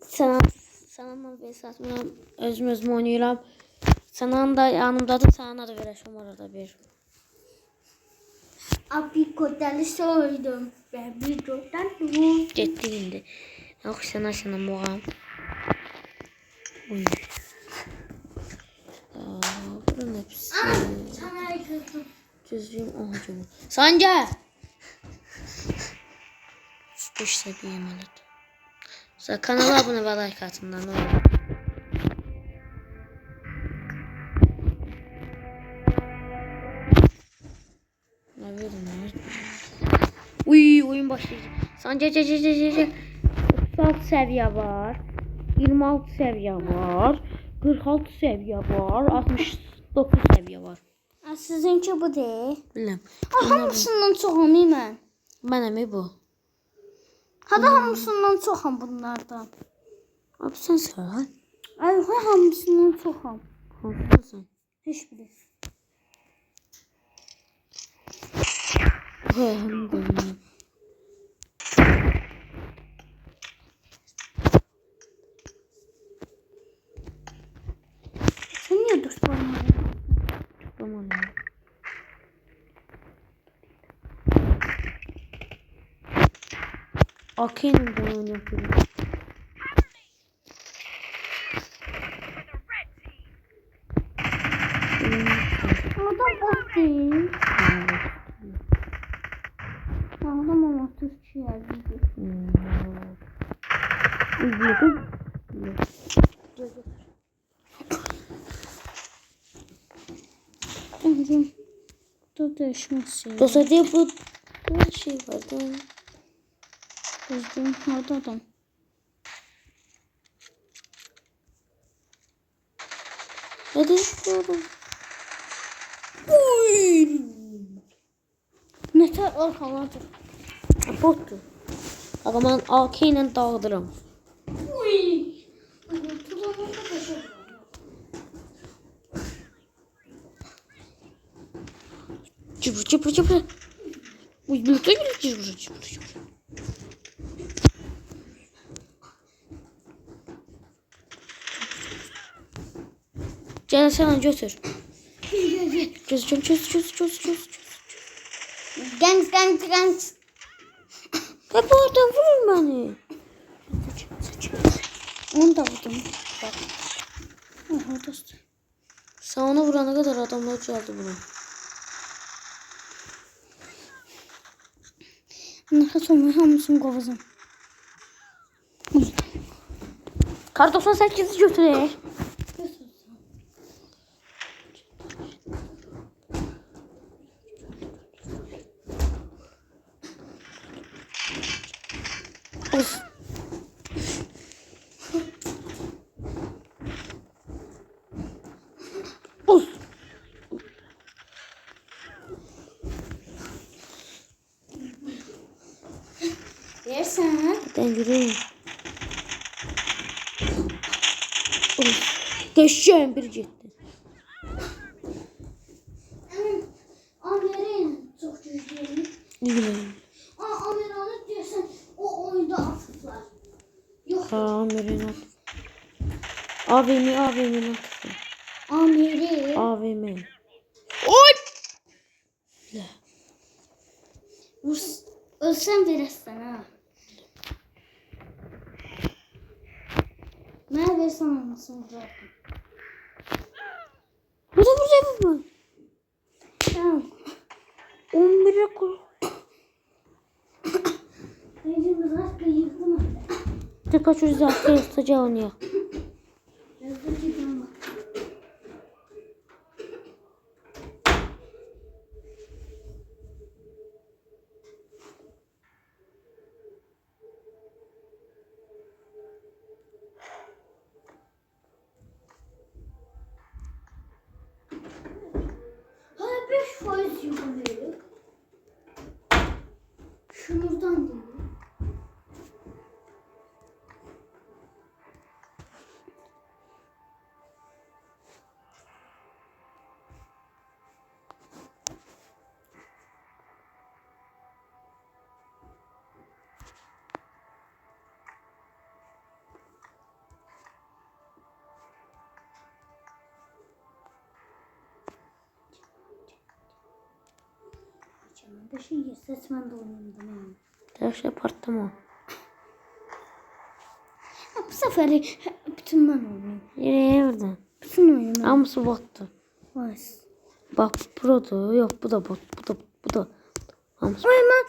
Sana bir satmıram, özüm oynayıram. Sana da yanımdadır, sana da verəşəm arada bir. Abi kodları soydum. Ben bir doktan dur. Getdik indi. Oxşana muğam. Uy. Buranın hepsi. Sana kızım. Düzgün ağacımı. Sanca! Bu işte bir emanet. Sonra kanala abone ve like atın da ne olur. Ne verdim ya? Uy, oyun başlayacak. Sanca 36 seviye var. 26 seviye var. 46 seviye var. 69 seviye var. Sizinki bu değil. Bilmem. Hamısından çoxam mən. Benim bu. Hada hamısından çoxam bunlardan. Abi sen söyle. Ay, hamısından çoxam. Haklısın. Heç biri. Hem benim. Sen niye dostlarına? Tamam. Akenin de oynayabilirim. Adam bot değil. Adam ama Türkçe yazıyor. Ömrüm. Dur değişmez. Dostlar diye bu şey vardı. Özgün orada adam. Hadi diyorum. Uy. Neter arxaladı. Bottu. Aga ben AK ile dağıdırım. Uy. Tutamam da başa. Cıbır. Uy, cıbır. Gel sen götür. Çöz. Gangs. Hep oradan vurur beni. Onu da vurdum. Bak. Aha dost. Sen ona vurana kadar adamlar çaldı bunu. Nefes olmayı hamısını qovuzum. Kar 98'i götür. Of. Of. Versən. Ben yürüyeyim. Of. Geçeceğim bir gitti. Amerin çox güclü. Yürüyeyim. Ameranı deyəsən o oyunda atıblar. Yox. Amerin at. AVM at. Ameri. AVM. Oy! Ölsən verəsən ha. Mənə versən olmasın vurardım. Burada mı? Tamam. 11'e koy. Bence biraz kıyırdım öyle. Tek kaçırız artık tutacağım ya. Yazdı ki tamam. Hala 5% yıkılıyor. Şunurdan değil. Beşin yesəs mən də oynayayım. Dərsə partlama. Bu səfəri bütün mən oynayayım. Nereye oradan? Bütün oyunu. Hamısı bottu. Vay. Bak produ. Yok bu da bot. Bu da. Hamısı. Ay mən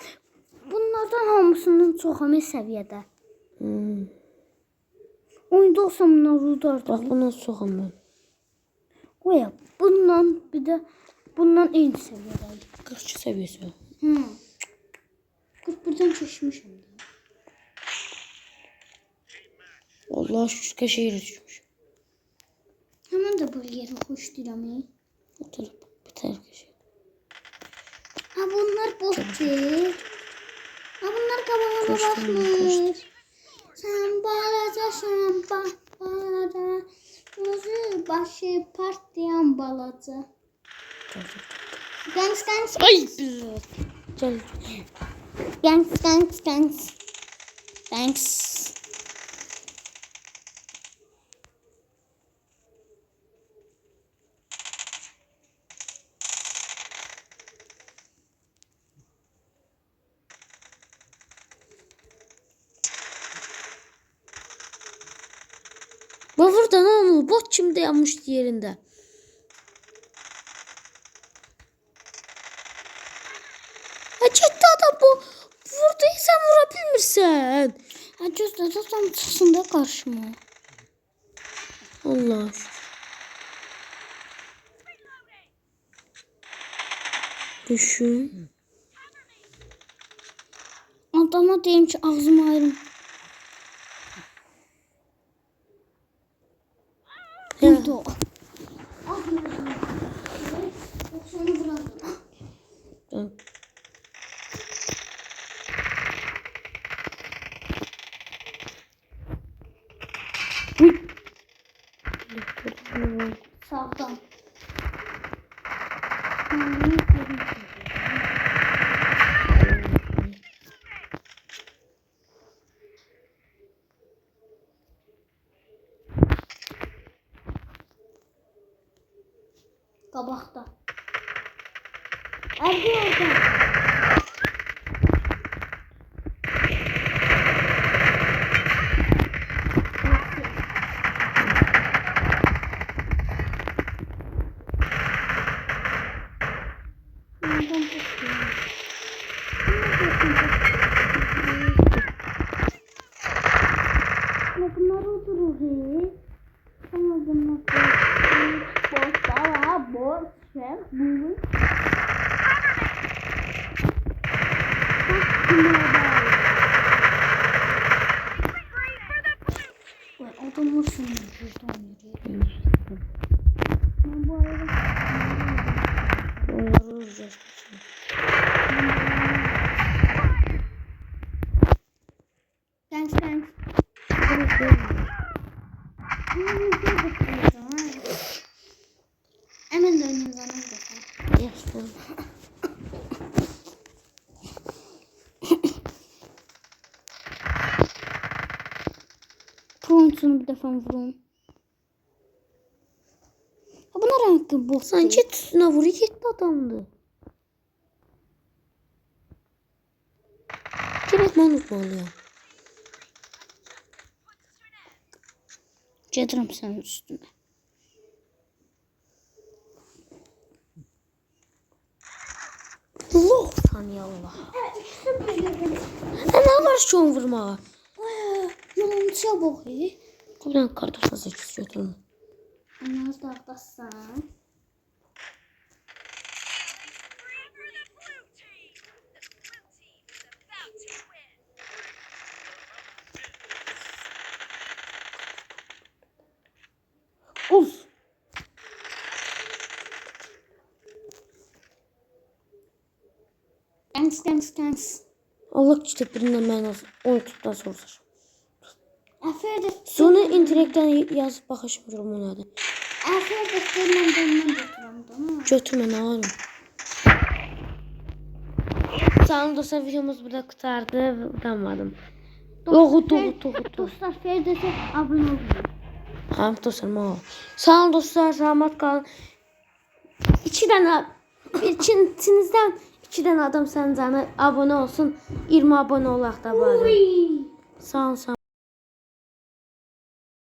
bunlardan hamısının çoxamı səviyyədə. Oyunda olsam bunlar rudardı. Bak bundan soğan ben. Oya bundan bir də bundan eyni səviyyədəyik. 42 seviyesi. Hı. 41-dən keçmişəm də. Allah şükür şehir düşmüş. Həmən də bu yeri xoş deyirəm. Oturup biter ki. Ha bunlar bot değil. Ha bunlar qabağıma Koştum, baxmır. Sən balacasan balaca. Gözü başı partlayan balaca. Gangs. Ay bir. Gel. Gangs. Bu burada ne oldu? Bot kimde yanmış yerinde. Ha ciddi adam bu. Vurduysan vurabilmirsən. Ha gözlə tutam çıxsın da qarşıma. Allah. Düşün. Adama deyim ki ağzımı ayırım. Burada o. Sonu bıraktım. Ben. Sağdan. Qabaqda. Erdi orada. Bunlar oturur. Ama bunlar boş. Bu. Adam vursun buradan yürüyor. Ben bu arada Vuracağız. Thanks. Hemen döneyim bana. Yaşlı. Pro'nun bir defa vurun. Ha buna renkli bot. Sanki üstüne vuruyor gitti adamdı. Demek ben unutmalıyım. Gedirəm sənin üstüne. Allah saniye Allah. Ne var şu an vurma? Yolunca bakıyor. Buradan kartoşla 8 götürme. Anaz da atlasan. Of. Thanks. Allah işte birinden ben az 10 tuttan sorulur. Aferin. Sonra internetten yazıp bakışım durum ona da. Aferin seninle benimle götürəm, tamam. Götürme ne var? Sağ olun dostlar, videomuz burada kurtardı. Utanmadım. Doğu. Dostlar Ferdes'e abone olun. Hamd dostlar mal. Sağ olun dostlar, rahmet kalın. İçinizden 2 dənə adam sənin canı abunə olsun. 20 abunə olaq da bari. Uy. Sağ ol.